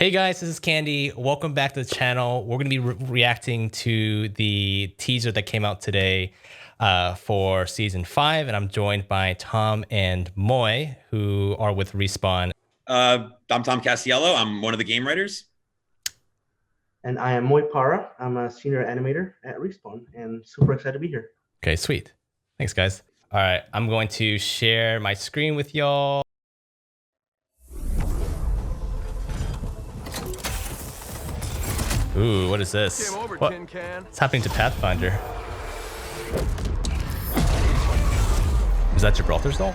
Hey guys, this is Candy. Welcome back to the channel. We're going to be reacting to the teaser that came out today for season 5, and I'm joined by Tom and Moy, who are with Respawn. I'm Tom Casiello. I'm one of the game writers. And I am Moy Parra. I'm a senior animator at Respawn and super excited to be here. Okay, sweet. Thanks, guys. All right, I'm going to share my screen with y'all. Ooh, what is this? What's happening to Pathfinder? Is that Gibraltar's goal?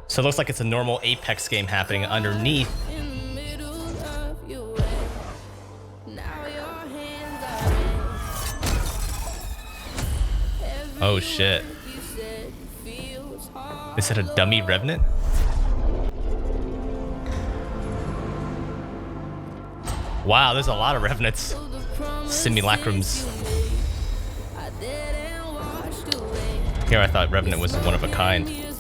So it looks like it's a normal Apex game happening underneath. Oh shit. Is it a dummy Revenant? Wow, there's a lot of Revenants. Simulacrums. Here I thought Revenant was one of a kind. Is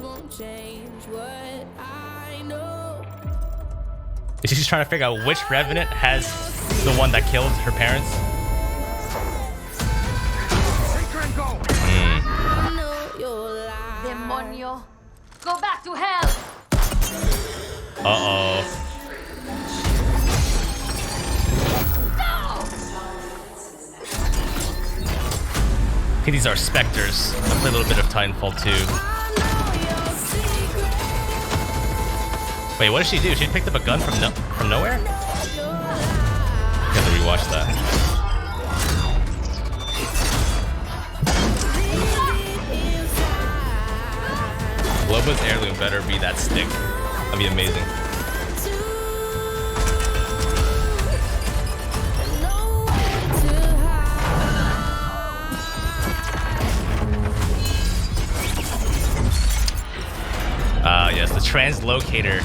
she just trying to figure out which Revenant has the one that killed her parents? Demonio. Go back to hell! Uh-oh. I think these are specters. I play a little bit of Titanfall 2. Wait, what did she do? She picked up a gun from nowhere? I have to rewatch that. Loba's heirloom better be that stick. That'd be amazing. Yes, the translocator.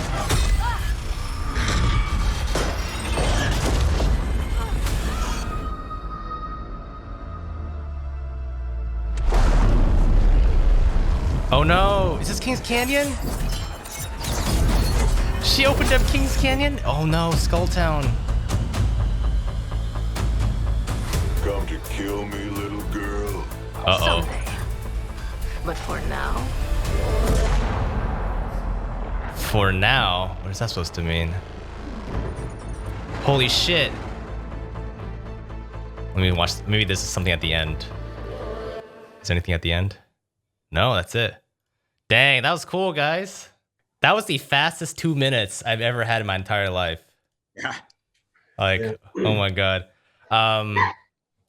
Oh no, is this King's Canyon? She opened up King's Canyon? Oh no, Skulltown. Come to kill me, little girl. Uh-oh. Someday. But for now... For now? What is that supposed to mean? Holy shit. Let me watch. Maybe this is something at the end. Is there anything at the end? No, that's it. Dang, that was cool, guys. That was the fastest 2 minutes I've ever had in my entire life. Yeah. Like, oh my god.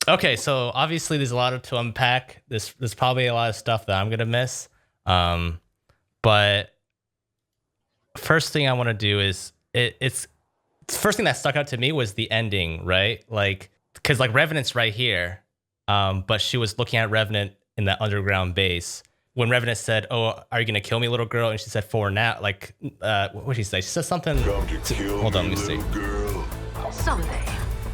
Okay, so obviously there's a lot to unpack. There's probably a lot of stuff that I'm gonna miss. But first thing I want to do is it's the first thing that stuck out to me was the ending, right? Like, because like Revenant's right here, but she was looking at Revenant in that underground base. When Revenant said, "Oh, are you gonna kill me, little girl?" and she said, "For now," like, what did she say? She said something. Hold on, let me see. Someday.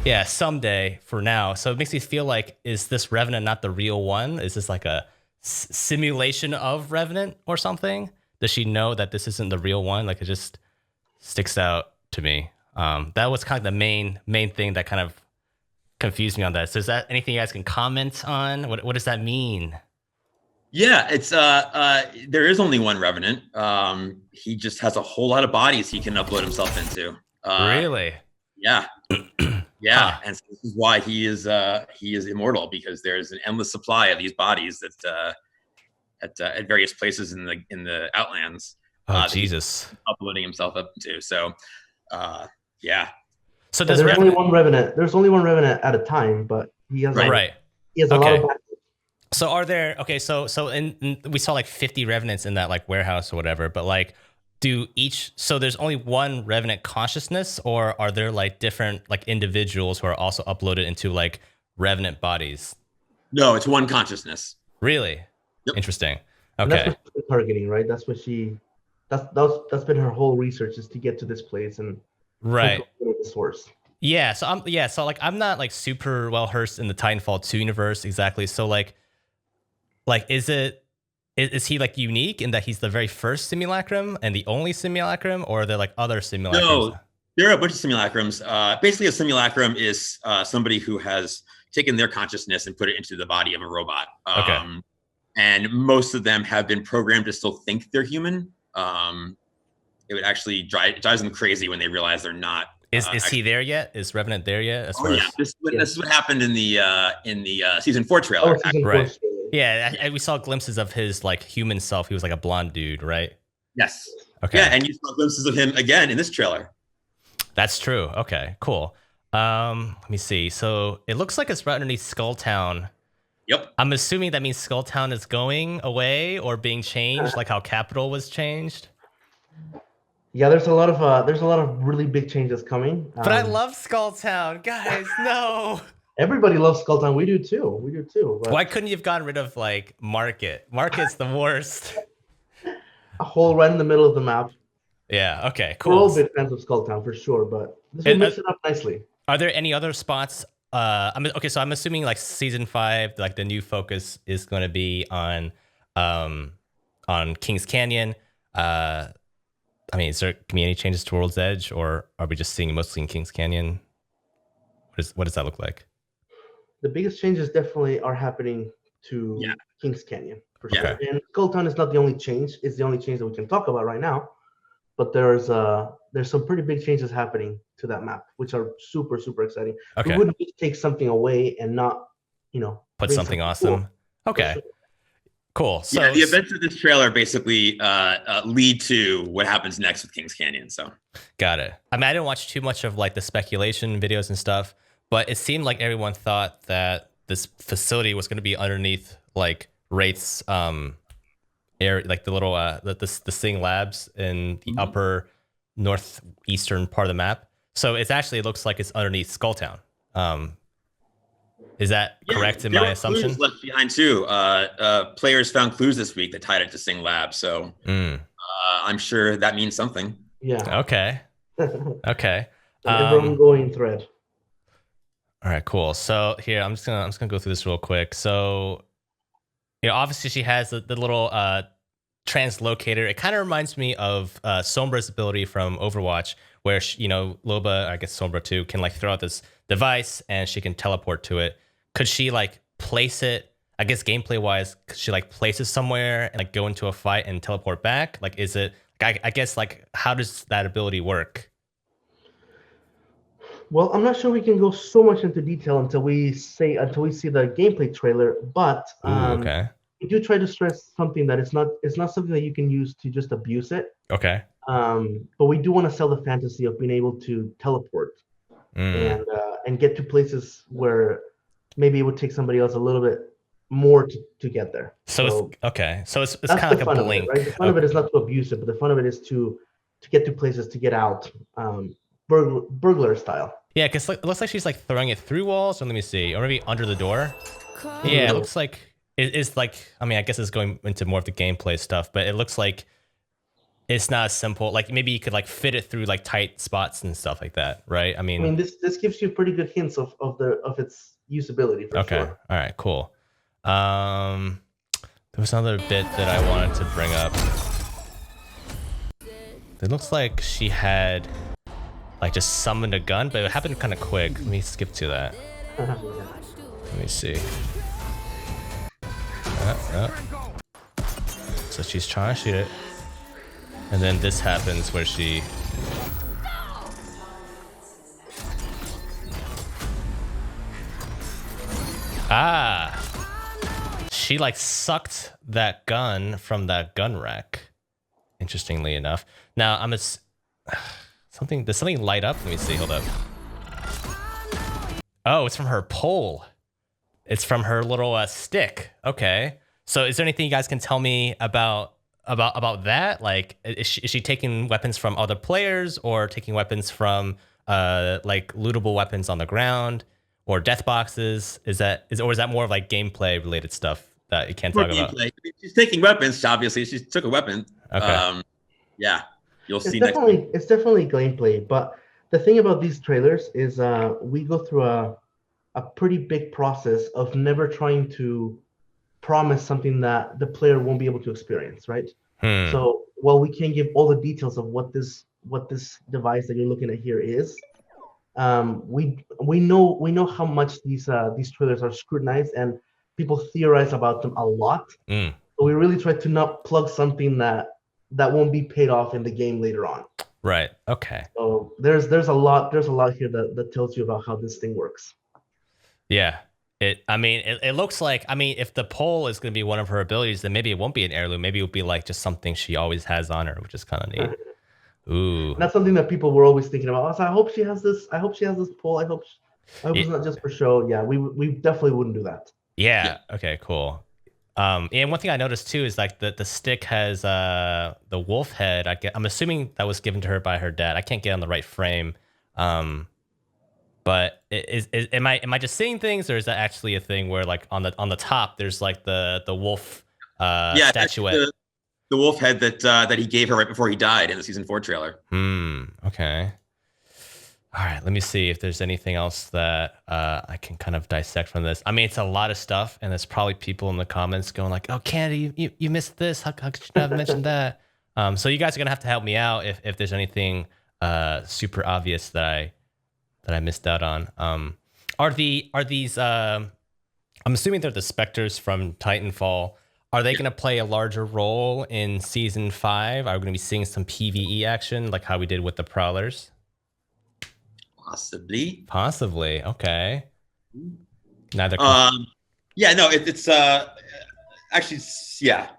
Yeah, someday. For now. So it makes me feel like, is this Revenant not the real one? Is this like a simulation of Revenant or something? Does she know that this isn't the real one? Like, it just sticks out to me. That was kind of the main thing that kind of confused me on that. So is that anything you guys can comment on? What does that mean? Yeah, it's there is only one Revenant. He just has a whole lot of bodies he can upload himself into. Really? Yeah. Yeah, Huh. and so this is why he is immortal, because there's an endless supply of these bodies that at various places in the Outlands. Oh, Jesus. Uploading himself up to. So, yeah. So does there's Revenant... only one Revenant. There's only one Revenant at a time, but he has right. He has a lot of. So are there, okay, so in we saw like 50 Revenants in that like warehouse or whatever, but like so there's only one Revenant consciousness, or are there like different like individuals who are also uploaded into like Revenant bodies? No, it's one consciousness. Really? Yep. Interesting. And Okay. that's what she's targeting, right? That's what that's been her whole research, is to get to this place and Right. the source. Yeah, so I'm not like super well versed in the Titanfall 2 universe exactly. So like is he like unique in that he's the very first simulacrum and the only simulacrum, or are there like other simulacrums? There are a bunch of simulacrums. Basically, a simulacrum is somebody who has taken their consciousness and put it into the body of a robot. Okay. And most of them have been programmed to still think they're human. It would actually drives them crazy when they realize they're not. Is he there yet? Is Revenant there yet? As Oh far yeah, as... this is what happened in the season 4 trailer. Season 4 Right. trailer. Yeah, we saw glimpses of his like human self. He was like a blonde dude, right? Yes. Okay. Yeah, and you saw glimpses of him again in this trailer. That's true. Okay, cool. Let me see. So it looks like it's right underneath Skulltown. Yep. I'm assuming that means Skulltown is going away or being changed, like how Capital was changed. Yeah, there's a lot of really big changes coming. But I love Skulltown, guys. No. Everybody loves Skulltown. We do too. But Why couldn't you have gotten rid of like Market? Market's the worst. a hole right in the middle of the map. Yeah. Okay. We're all Cool. big fans of Skulltown for sure, but this will mix it up nicely. Are there any other spots? So I'm assuming like season 5, like the new focus is going to be on Kings Canyon. I mean, is there can be any changes to World's Edge, or are we just seeing mostly in Kings Canyon? What does that look like? The biggest changes definitely are happening to Kings Canyon for sure. Okay. And Skulltown is not the only change. It's the only change that we can talk about right now. But there's some pretty big changes happening to that map, which are super, super exciting. Okay. We wouldn't just take something away and not, Put bring something awesome. cool. Okay. Sure. Cool. So Yeah, the events of this trailer basically lead to what happens next with Kings Canyon. So got it. I mean, I didn't watch too much of like the speculation videos and stuff, but it seemed like everyone thought that this facility was going to be underneath like Wraith's area, like the little the Sing Labs in the upper northeastern part of the map. So it looks like it's underneath Skulltown. Is that correct in my assumption? Clues left behind too. Players found clues this week that tied it to Sing Lab, so I'm sure that means something. Yeah. Okay. Okay. Never ongoing thread. All right, cool. So here, I'm just gonna go through this real quick. So, obviously she has the little translocator. It kind of reminds me of Sombra's ability from Overwatch, where Loba, I guess Sombra too, can like throw out this device and she can teleport to it. Could she like place it? I guess gameplay wise, could she like place it somewhere and like go into a fight and teleport back? Like, is it? I guess like how does that ability work? Well, I'm not sure we can go so much into detail until we see the gameplay trailer, but Okay. we do try to stress something that it's not something that you can use to just abuse it. Okay. But we do want to sell the fantasy of being able to teleport and get to places where maybe it would take somebody else a little bit more to get there. So it's okay. So it's that's kind of the like a fun of it, blink. right? The fun of it is not to abuse it, but the fun of it is to get to places, to get out, burglar style. Yeah, because it looks like she's like throwing it through walls, or let me see, or maybe under the door. Yeah, it looks like it's like, I mean, I guess it's going into more of the gameplay stuff, but it looks like it's not as simple. Like maybe you could like fit it through like tight spots and stuff like that, right? I mean, this gives you pretty good hints of its usability for okay. sure. All right, cool. There was another bit that I wanted to bring up. It looks like she had like just summoned a gun, but it happened kind of quick. Let me skip to that. Let me see. So she's trying to shoot it, and then this happens where she she like sucked that gun from that gun rack, interestingly enough. Now I'm does something light up? Let me see, hold up. Oh, it's from her pole. It's from her little stick. Okay. So is there anything you guys can tell me about that? Like, is she taking weapons from other players, or taking weapons from like lootable weapons on the ground, or death boxes? Is that more of like gameplay related stuff that you can't talk about? She's taking weapons. Obviously, she took a weapon. Okay. Yeah, you'll see It's definitely gameplay, but the thing about these trailers is we go through a pretty big process of never trying to promise something that the player won't be able to experience, right? So while we can't give all the details of what this what this device that you're looking at here is. We know how much these trailers are scrutinized, and people theorize about them a lot. Mm. So we really try to not plug something that won't be paid off in the game later on. Right. Okay. So there's a lot here that tells you about how this thing works. Yeah. It looks like, if the pole is going to be one of her abilities, then maybe it won't be an heirloom. Maybe it would be like just something she always has on her, which is kind of neat. Ooh. And that's something that people were always thinking about. So I hope she has this. I hope she has this pole. I hope it's not just for show. Yeah, we definitely wouldn't do that. Yeah. Okay. Cool. And one thing I noticed too is like the stick has the wolf head. I'm assuming that was given to her by her dad. I can't get on the right frame. But am I just seeing things, or is that actually a thing where like on the top there's like the wolf statuette? The wolf head that he gave her right before he died in the season 4 trailer. Okay. All right. Let me see if there's anything else that I can kind of dissect from this. It's a lot of stuff, and there's probably people in the comments going like, "Oh, Candy, you missed this. How could you not have mentioned that?" So you guys are gonna have to help me out if there's anything super obvious that I missed out on. Are these? I'm assuming they're the specters from Titanfall. Are they going to play a larger role in season 5? Are we going to be seeing some PvE action like how we did with the Prowlers? Possibly. Okay. Neither. Yeah. No. It's actually yeah.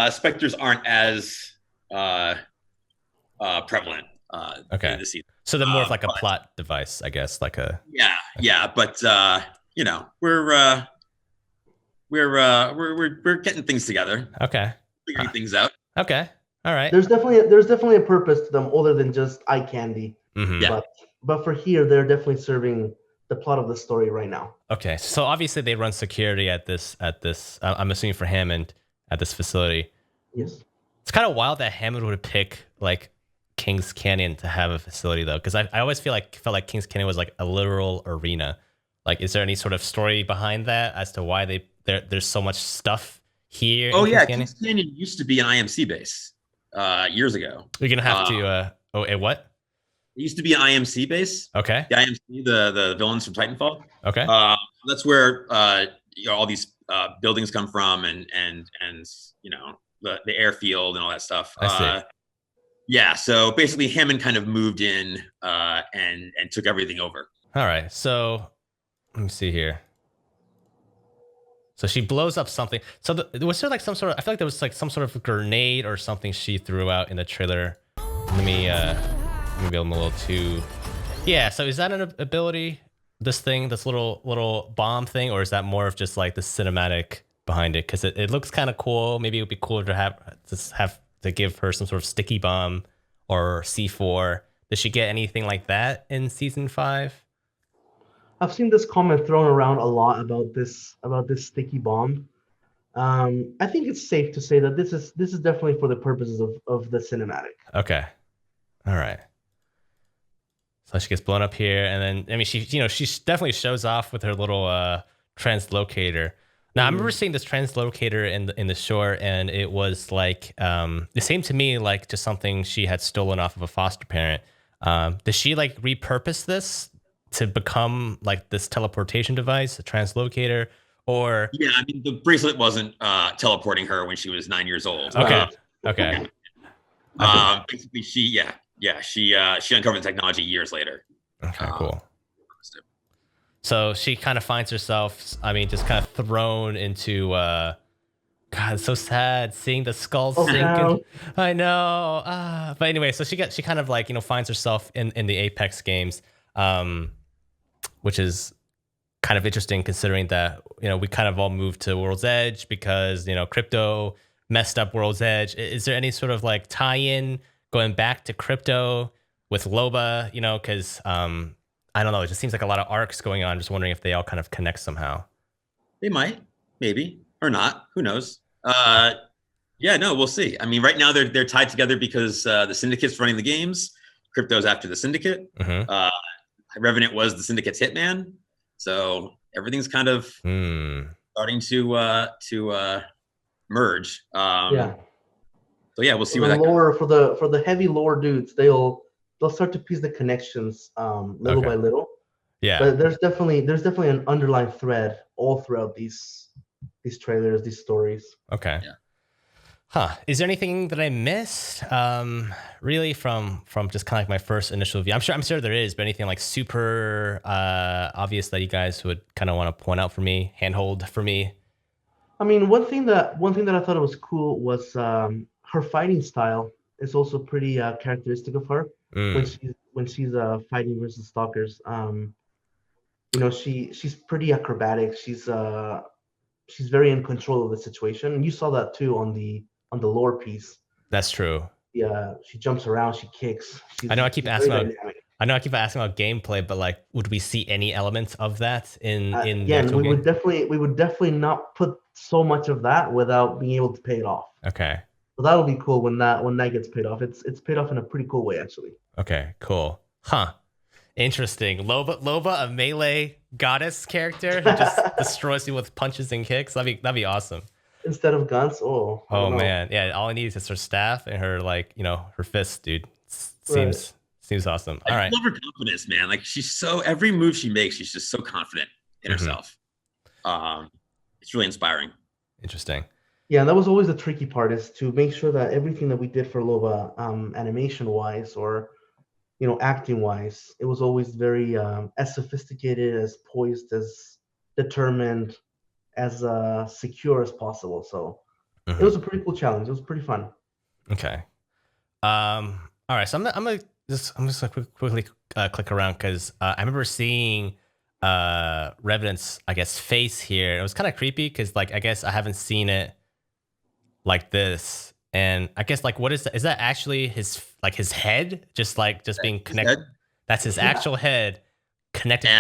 Specters aren't as prevalent. Okay. In the season. So they're more of like a plot device, I guess, like a. Yeah. But we're getting things together. Okay. Figuring things out. Okay. All right. There's definitely a purpose to them other than just eye candy. Mm-hmm. Yeah. But for here, they're definitely serving the plot of the story right now. Okay. So obviously they run security at this. I'm assuming for Hammond at this facility. Yes. It's kind of wild that Hammond would pick like Kings Canyon to have a facility though, because I always felt like Kings Canyon was like a literal arena. Like, is there any sort of story behind that as to why there's so much stuff here? Oh yeah, Kings Canyon used to be an IMC base years ago. You're gonna have to. What? It used to be an IMC base. Okay. The IMC, the villains from Titanfall. Okay. That's where all these buildings come from, and the airfield and all that stuff. I see. Yeah. So basically, Hammond kind of moved in and took everything over. All right. So let me see here. So she blows up something. So was there like some sort of? I feel like there was like some sort of grenade or something she threw out in the trailer. Maybe I'm a little too. Yeah. So is that an ability? This little bomb thing, or is that more of just like the cinematic behind it? Because it looks kind of cool. Maybe it would be cooler to have to give her some sort of sticky bomb or C4. Does she get anything like that in season 5? I've seen this comment thrown around a lot about this sticky bomb. I think it's safe to say that this is definitely for the purposes of the cinematic. Okay. All right. So she gets blown up here, and then she definitely shows off with her little translocator. Now I remember seeing this translocator in the short, and it was like it seemed to me like just something she had stolen off of a foster parent. Does she like repurpose this to become like this teleportation device, a translocator, or? Yeah, the bracelet wasn't teleporting her when she was 9 years old. Okay. Okay. Basically, she uncovered the technology years later. Okay, cool. So she kind of finds herself, just kind of thrown into, God, it's so sad seeing the skull sink. No. I know. But anyway, so she kind of like, finds herself in the Apex games, which is kind of interesting considering that, we kind of all moved to World's Edge because, crypto messed up World's Edge. Is there any sort of like tie-in going back to crypto with Loba, because I don't know. It just seems like a lot of arcs going on. Just wondering if they all kind of connect somehow. They might, maybe, or not. Who knows? Yeah, no, we'll see. Right now they're tied together because the Syndicate's running the games. Crypto's after the Syndicate. Mm-hmm. Revenant was the Syndicate's hitman. So everything's kind of starting to merge. Yeah. So yeah, we'll see for where the that goes. lore for the heavy lore dudes. They'll start to piece the connections little by little. Yeah. But there's definitely an underlying thread all throughout these trailers, these stories. Okay. Yeah. Huh. Is there anything that I missed? Really from just kind of like my first initial view. I'm sure there is, but anything like super obvious that you guys would kind of want to point out for me, handhold for me? I mean, one thing that I thought was cool was her fighting style is also pretty characteristic of her when she's fighting versus stalkers. She's pretty acrobatic. She's very in control of the situation, and you saw that too on the lore piece. That's true. Yeah, she jumps around, she kicks. I know I keep asking about gameplay, but like, would we see any elements of that in again, the actual game? we would definitely not put so much of that without being able to pay it off. Okay. So that'll be cool when that gets paid off. It's paid off in a pretty cool way, actually. Okay, cool. Huh. Interesting. Loba, a melee goddess character who just destroys you with punches and kicks. That'd be awesome. Instead of guns, oh man, yeah. All I need is her staff and her her fists, dude. Seems awesome. All right. I love her confidence, man. Like every move she makes, she's just so confident in herself. It's really inspiring. Interesting. Yeah, that was always the tricky part, is to make sure that everything that we did for Loba, animation wise or acting wise, it was always very as sophisticated, as poised, as determined, as secure as possible. So it was a pretty cool challenge. It was pretty fun. Okay. All right. So I'm just gonna quickly click around because I remember seeing Revenant's, I guess, face here. It was kind of creepy because I guess I haven't seen it like this. And I guess what is that? Is that actually his head? Just being connected. That's his actual head connected.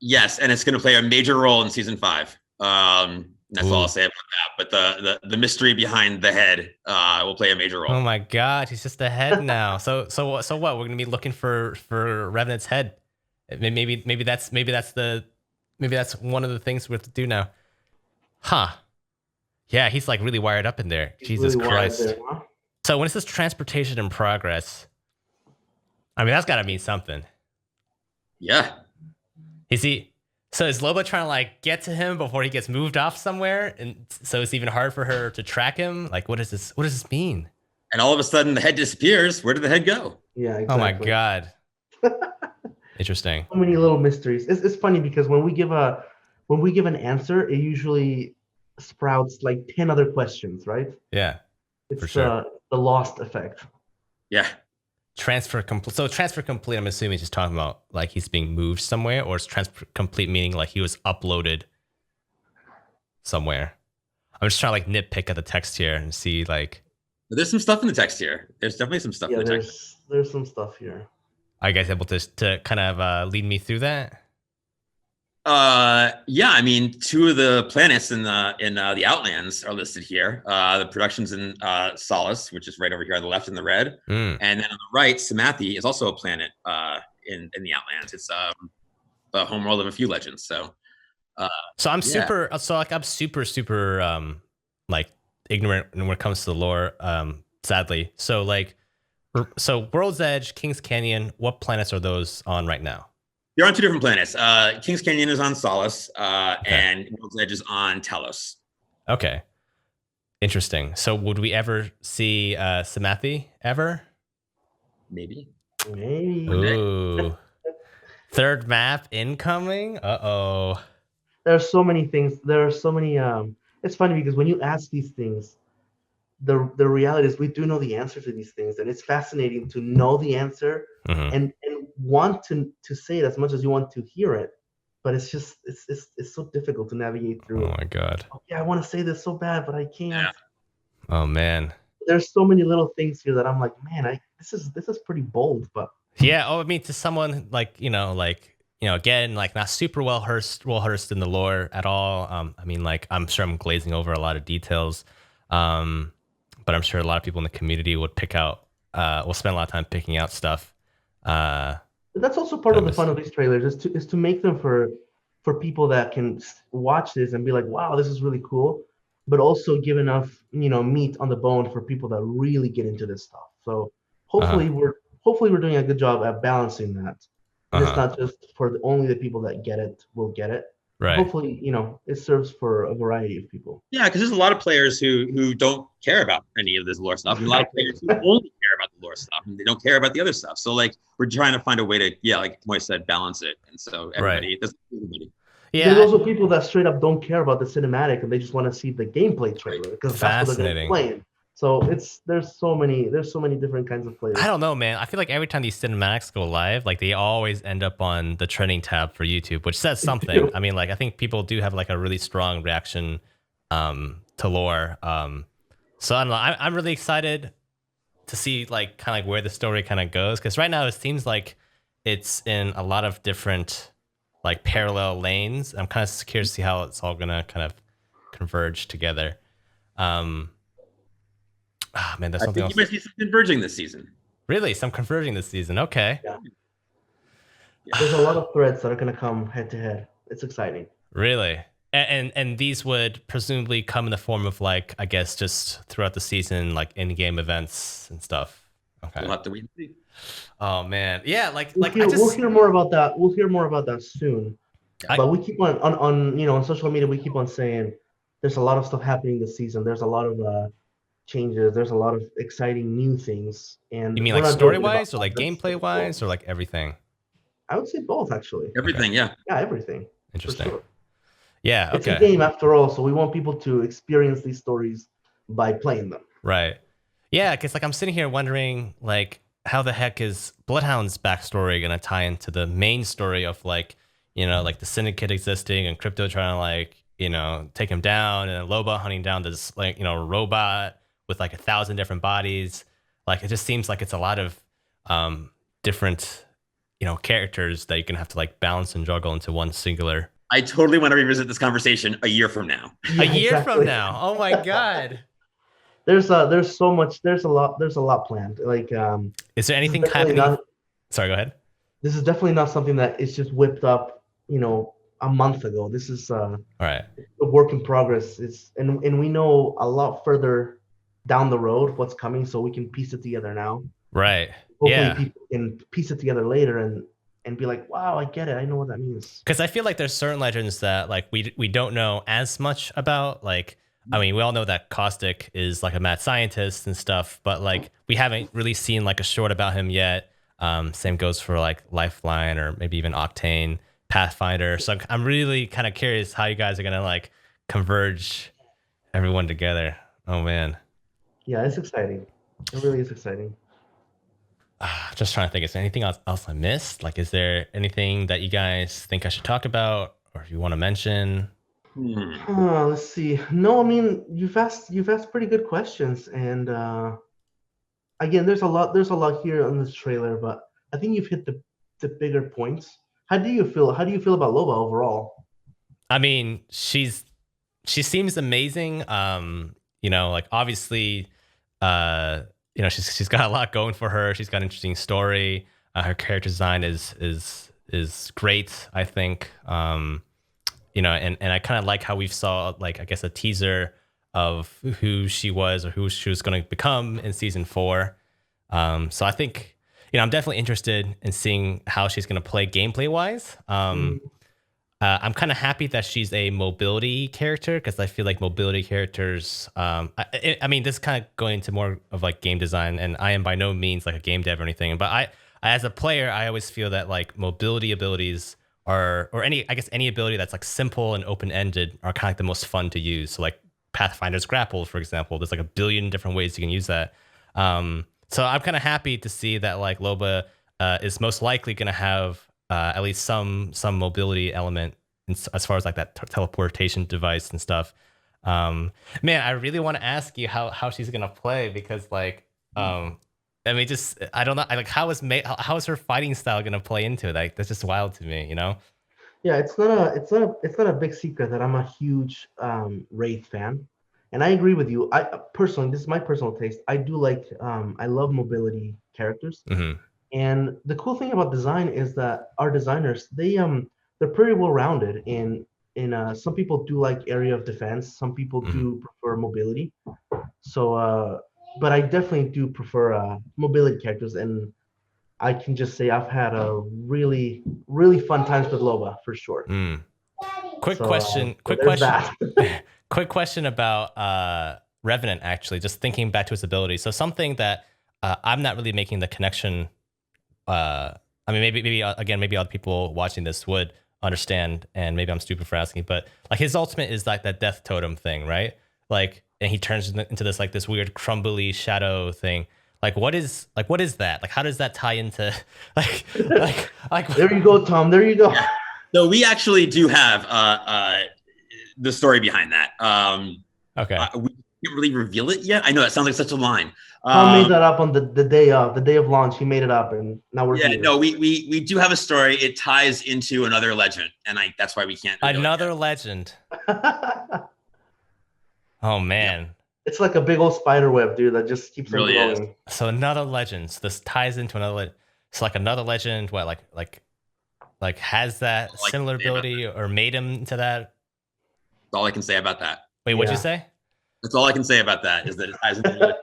Yes, and it's going to play a major role in season 5. That's all I'll say about that. But the mystery behind the head will play a major role. Oh my God, he's just a head now. So what? We're going to be looking for Revenant's head. Maybe that's one of the things we have to do now. Huh. Yeah, he's really wired up in there. Jesus really Christ. There, huh? So when it says transportation in progress, I mean, that's got to mean something. Yeah. So is Loba trying to get to him before he gets moved off somewhere? And so it's even hard for her to track him? What does this mean? And all of a sudden the head disappears. Where did the head go? Yeah, exactly. Oh my God. Interesting. So many little mysteries. It's funny because when we give an answer, it usually sprouts 10 other questions, right? Yeah. It's for sure. The lost effect. Yeah. Transfer complete. So transfer complete, I'm assuming, is just talking about he's being moved somewhere, or is transfer complete meaning he was uploaded somewhere? I'm just trying to nitpick at the text here and see There's some stuff in the text here. There's definitely some stuff in the text. There's some stuff here. Are you guys able to kind of lead me through that? Yeah, I mean, 2 of the planets in the Outlands are listed here. The productions in Solace, which is right over here on the left in the red, and then on the right, Samathi is also a planet in the Outlands. It's the homeworld of a few legends. So I'm super ignorant when it comes to the lore, sadly. So World's Edge, King's Canyon, what planets are those on right now? They're on 2 different planets. King's Canyon is on Solace, and World's Edge is on Talos. Okay. Interesting. So would we ever see Samathi ever? Maybe. Ooh. Third map incoming? Uh-oh. There are so many things. There are so many. It's funny because when you ask these things, the reality is we do know the answer to these things, and it's fascinating to know the answer and want to say it as much as you want to hear it, but it's just it's so difficult to navigate through. Oh my God. Oh, yeah, I want to say this so bad, but I can't. Yeah. Oh man. There's so many little things here that I'm like, man, this is pretty bold, but yeah. Oh, I mean, to someone again, not super well versed in the lore at all. I mean, I'm sure I'm glazing over a lot of details. But I'm sure a lot of people in the community would will spend a lot of time picking out stuff. That's also part of the fun of these trailers is to make them for people that can watch this and be like, wow, this is really cool, but also give enough meat on the bone for people that really get into this stuff. So hopefully hopefully we're doing a good job at balancing that. And it's Uh-huh. not just for only the people that get it will get it. Right. Hopefully, it serves for a variety of people. Yeah, because there's a lot of players who don't care about any of this lore stuff, and a lot of players who only care about the lore stuff, and they don't care about the other stuff. So like we're trying to find a way to, like Moy said, balance it, and so everybody, everybody. Yeah. There's also people that straight up don't care about the cinematic and they just want to see the gameplay trailer because that's what they're going to be playing. So there's so many different kinds of players. I don't know, man. I feel like every time these cinematics go live, like they always end up on the trending tab for YouTube, which says something. I mean, like I think people do have like a really strong reaction to lore. So I don't know. I'm really excited to see like kind of like where the story kind of goes, because right now it seems like it's in a lot of different like parallel lanes. I'm kind of curious to see how it's all gonna kind of converge together. Man, there's something else. You might see some converging this season. Really, some converging this season. Okay. Yeah. There's a lot of threads that are gonna come head to head. It's exciting. Really, and these would presumably come in the form of like, I guess, just throughout the season, like in-game events and stuff. Okay. We'll have to wait and see. Oh man, yeah, we'll hear more about that. We'll hear more about that soon. But we keep on on social media. We keep on saying there's a lot of stuff happening this season. There's a lot of changes. There's a lot of exciting new things. And you mean like story wise, or like gameplay wise, or like everything? I would say both, actually. Everything, okay. Yeah, everything. Interesting. Sure. Yeah, okay. It's a game after all, so we want people to experience these stories by playing them. Right. Yeah, because like I'm sitting here wondering like how the heck is Bloodhound's backstory gonna tie into the main story of like, like the Syndicate existing and Crypto trying to like, take him down, and Loba hunting down this like, robot with like 1,000 different bodies. Like it just seems like it's a lot of different, characters that you're gonna have to like balance and juggle into one singular. I totally want to revisit this conversation a year from now. A year from now. Oh my God. There's so much. There's a lot planned. Like, is there anything happening? Sorry, go ahead. This is definitely not something that is just whipped up, a month ago. This is all right. A work in progress. And we know a lot further down the road what's coming, so we can piece it together now. Right. Hopefully people can piece it together later and be like, wow, I get it. I know what that means. Because I feel like there's certain legends that like we don't know as much about. Like, I mean, we all know that Caustic is like a mad scientist and stuff, but like we haven't really seen like a short about him yet. Same goes for like Lifeline or maybe even Octane, Pathfinder. So I'm really kind of curious how you guys are gonna like converge everyone together. Oh man. Yeah, it's exciting. It really is exciting. Just trying to think, is there anything else I missed? Like, is there anything that you guys think I should talk about, or if you want to mention? Let's see. No, I mean you've asked pretty good questions, and again, there's a lot here on this trailer, but I think you've hit the bigger points. How do you feel about Loba overall? I mean, she seems amazing. Like obviously, she's got a lot going for her. She's got an interesting story. Her character design is great, I think. And I kind of like how we saw like, I guess, a teaser of who she was or who she was going to become in season 4. So I think, I'm definitely interested in seeing how she's going to play gameplay wise. I'm kind of happy that she's a mobility character, because I feel like mobility characters, I mean, this is kind of going into more of like game design, and I am by no means like a game dev or anything, but I as a player, I always feel that like mobility abilities or any ability that's like simple and open-ended are kind of like the most fun to use. So like Pathfinder's grapple, for example, there's like a billion different ways you can use that. So I'm kind of happy to see that like Loba is most likely going to have at least some mobility element as far as like that teleportation device and stuff. Man, I really want to ask you how she's going to play, because like, I mean, just, I don't know. Like, how is her fighting style going to play into it? Like, that's just wild to me, Yeah, it's not a big secret that I'm a huge Wraith fan, and I agree with you. I personally, this is my personal taste. I do like, I love mobility characters, and the cool thing about design is that our designers, they're pretty well rounded. In some people do like area of defense, some people do prefer mobility. So, but I definitely do prefer mobility characters, and I can just say I've had a really, really fun times with Loba for sure. Quick So, question. Quick there's question. that. Quick question about Revenant. Actually, just thinking back to his ability. So something that I'm not really making the connection. I mean, maybe again, maybe other people watching this would understand, and maybe I'm stupid for asking, but like his ultimate is like that death totem thing, right? Like, and he turns into this like this weird crumbly shadow thing. Like, what is that? Like, how does that tie into like? There you go, Tom. There you go. Yeah. So we actually do have the story behind that. Okay. We can't really reveal it yet. I know that sounds like such a line. Tom made that up on the day of launch. He made it up, and now we're here. No, we do have a story. It ties into another legend, and that's why we can't. Another legend. Oh man. Yeah. It's like a big old spider web, dude, that just keeps really on going. Is. So another legend. So this ties into another. It's like another legend. What like has that similar ability or made him into that? That's all I can say about that. Wait, what'd you say? That's all I can say about that is that it ties into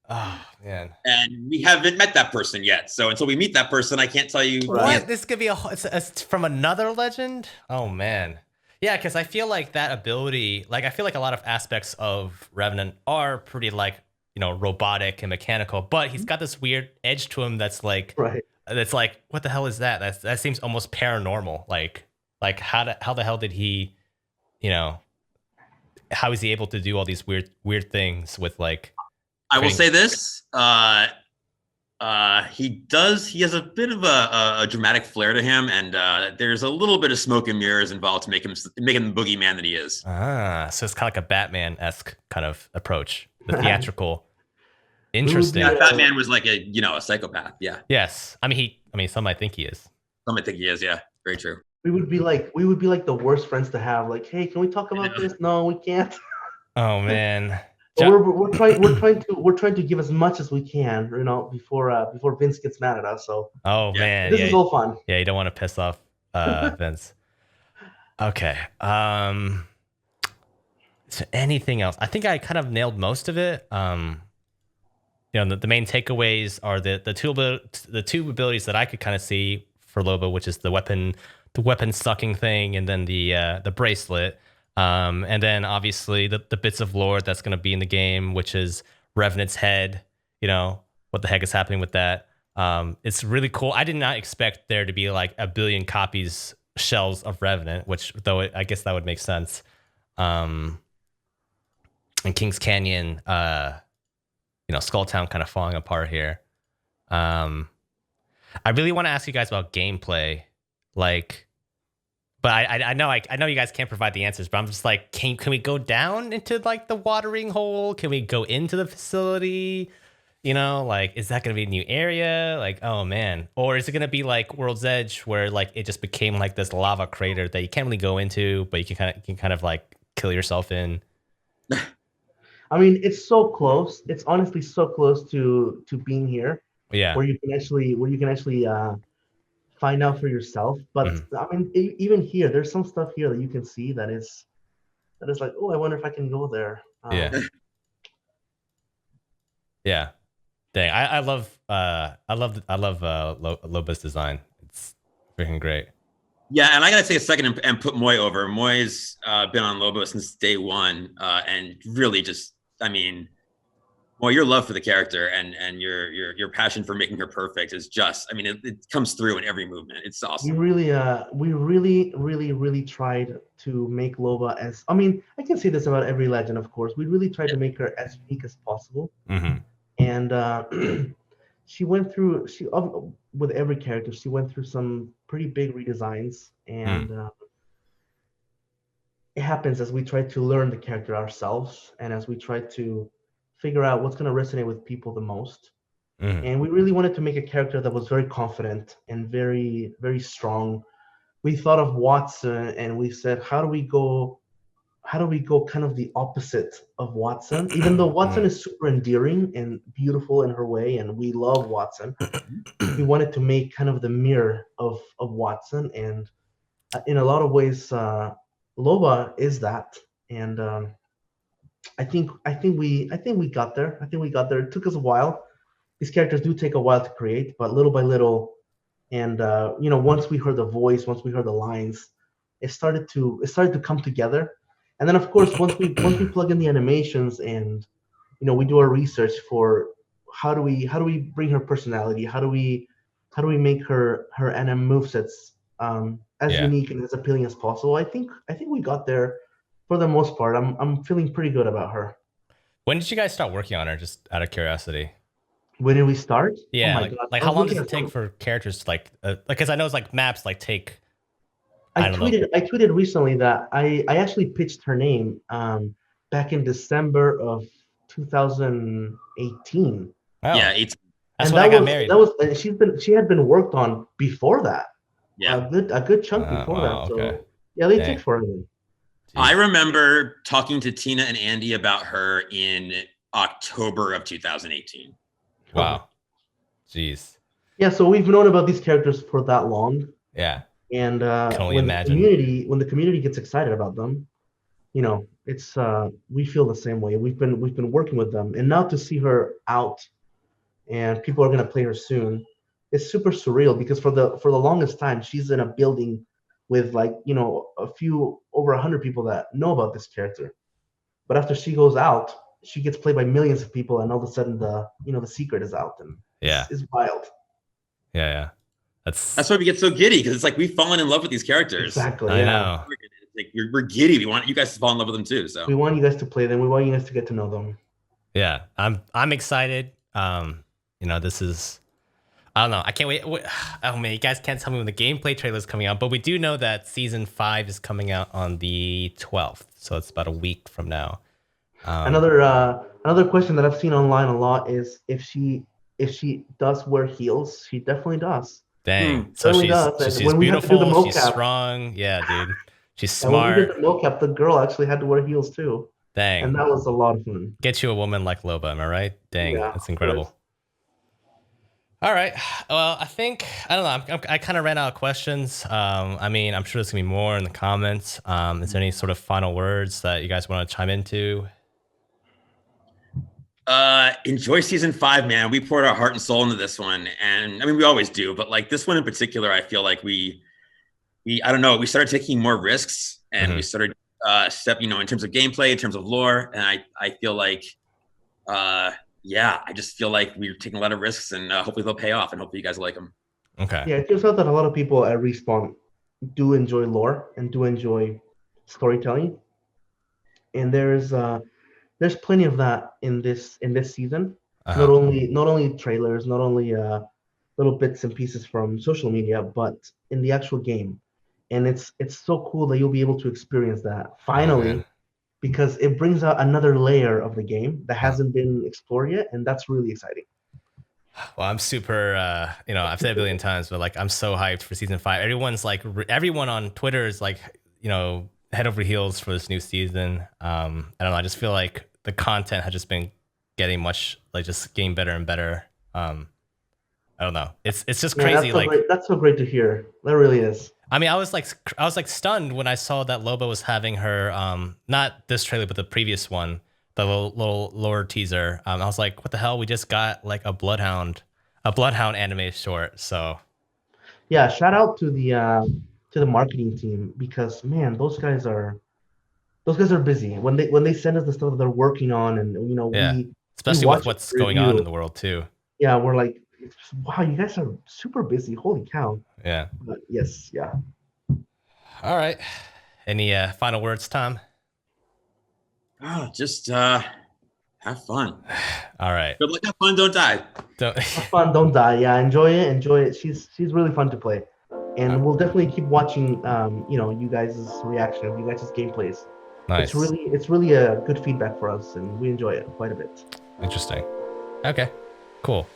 Oh man. And we haven't met that person yet. So until we meet that person, I can't tell you. What? This could be it's from another legend? Oh man. Yeah, because I feel like that ability, like I feel like a lot of aspects of Revenant are pretty like, robotic and mechanical, but he's got this weird edge to him that's like that's like, what the hell is that? That seems almost paranormal. Like how the hell did he, how is he able to do all these weird things with like I will say this. He has a bit of a dramatic flair to him, and there's a little bit of smoke and mirrors involved to make him the boogeyman that he is. So it's kind of like a Batman-esque kind of approach, the theatrical. Interesting. Yeah, Batman was like a psychopath. Yeah. Yes. I mean, some might think he is. Some might think he is. Yeah. Very true. We would be like the worst friends to have. Like, hey, can we talk about this? No, we can't. Oh man. We're trying to give as much as we can, before Vince gets mad at us. So man, this is all fun. Yeah, you don't want to piss off Vince. Okay. So anything else? I think I kind of nailed most of it. The main takeaways are the two abilities that I could kind of see for Loba, which is the weapon sucking thing, and then the bracelet. And then obviously the bits of lore that's going to be in the game, which is Revenant's head, what the heck is happening with that. It's really cool. I did not expect there to be like a billion copies shells of Revenant, which I guess that would make sense. And Kings Canyon, Skull Town kind of falling apart here. I really want to ask you guys about gameplay, but I know you guys can't provide the answers, but I'm just like, can we go down into like the watering hole? Can we go into the facility? Is that going to be a new area? Like, oh man. Or is it going to be like World's Edge where like it just became like this lava crater that you can't really go into, but you can kind of like kill yourself in? I mean, it's so close. It's honestly so close to being here. Yeah. Where you can actually find out for yourself. But I mean, even here, there's some stuff here that you can see that is like, oh, I wonder if I can go there. Yeah. Dang, I love Loba's design. It's freaking great. Yeah, and I gotta take a second and put Moy over. Moy's been on Loba since day one, and really just, well, your love for the character and your passion for making her perfect is just, it comes through in every movement. It's awesome. We really tried to make Loba as, I can say this about every legend, of course. We really tried to make her as unique as possible. Mm-hmm. And with every character, she went through some pretty big redesigns, and it happens as we try to learn the character ourselves, and as we try to figure out what's going to resonate with people the most. And we really wanted to make a character that was very confident and very, very strong. We thought of Watson, and we said, how do we go kind of the opposite of Watson? Even though Watson is super endearing and beautiful in her way, and we love Watson, we wanted to make kind of the mirror of Watson. And in a lot of ways, Loba is that. And I think we got there. It took us a while. These characters do take a while to create, but little by little, And once we heard the voice, once we heard the lines, it started to come together. And then of course once we plug in the animations and we do our research for how do we bring her personality, how do we make her anime movesets as Yeah. unique and as appealing as possible. I think we got there for the most part. I'm feeling pretty good about her. When did you guys start working on her? Just out of curiosity. When did we start? Oh Yeah, my like god, like I how was long looking does it at take some. for characters to like because I know it's like maps like take I I don't know. tweeted recently that I actually pitched her name back in December of 2018, Yeah, Oh, it's that's and when I got married. she had been worked on before that, yeah. a good chunk before that. Wow, okay. So yeah, they Dang. take forever. I Jeez. remember talking to Tina and Andy about her in October of 2018. Wow. Jeez. Yeah, so we've known about these characters for that long, Yeah. and Can only imagine. when the community gets excited about them, it's we feel the same way. We've been working with them, and now to see her out and people are gonna play her soon, it's super surreal because for the longest time she's in a building with like a few over 100 people that know about this character, but after she goes out, she gets played by millions of people, and all of a sudden the secret is out, and Yeah. it's wild. Yeah, yeah. That's why we get so giddy, because it's like we've fallen in love with these characters. Exactly. I Yeah. know. Like we're giddy. We want you guys to fall in love with them too. So We want you guys to play them. We want you guys to get to know them. Yeah. I'm excited. This is I don't know. I can't wait. Oh man, you guys can't tell me when the gameplay trailer is coming out, but we do know that season 5 is coming out on the 12th, so it's about a week from now. Another question that I've seen online a lot is if she does wear heels. She definitely does. Dang. So Certainly does. And she's when we had to do the beautiful, she's mocap, strong. Yeah, dude. She's and when we did smart. the mocap, the girl actually had to wear heels too, and Dang. that was a lot of fun. Get you a woman like Loba, am I right? Dang, Yeah, that's of course. incredible. All right. Well, I don't know. I kind of ran out of questions. I mean, I'm sure there's gonna be more in the comments. Is there any sort of final words that you guys want to chime into? enjoy season 5, man. We poured our heart and soul into this one, and I mean we always do, but like this one in particular, I feel like we I don't know, we started taking more risks, and we started in terms of gameplay, in terms of lore, and I feel like I just feel like we're taking a lot of risks, and hopefully they'll pay off, and hopefully you guys like them. Okay. Yeah, it turns out that a lot of people at Respawn do enjoy lore and do enjoy storytelling, and there's plenty of that in this season. Uh-huh. Not only trailers, not only little bits and pieces from social media, but in the actual game. And it's so cool that you'll be able to experience that finally, man. because it brings out another layer of the game that hasn't been explored yet, and that's really exciting. Well, I'm super, I've said it a billion times, but like, I'm so hyped for season 5. Everyone on Twitter is like, head over heels for this new season. I don't know. I just feel like the content has just been getting just getting better and better. I don't know. It's just crazy. That's so great to hear. That really is. I mean, I was like stunned when I saw that Loba was having her, not this trailer, but the previous one, the little lower teaser. I was like, what the hell? We just got like a Bloodhound anime short. So yeah, shout out to the marketing team, because man, those guys are busy. When they send us the stuff that they're working on, and especially watch with what's going on in the world too. Yeah, we're like, wow, you guys are super busy. Holy cow. Yeah. But yes, yeah. All right. Any final words, Tom? Oh, just have fun. All right. Good luck, have fun, don't die. Don't... Have fun, don't die. Yeah, enjoy it. She's really fun to play, and we'll definitely keep watching. You guys' reaction, you guys' gameplays. Nice. It's really a good feedback for us, and we enjoy it quite a bit. Interesting. Okay. Cool.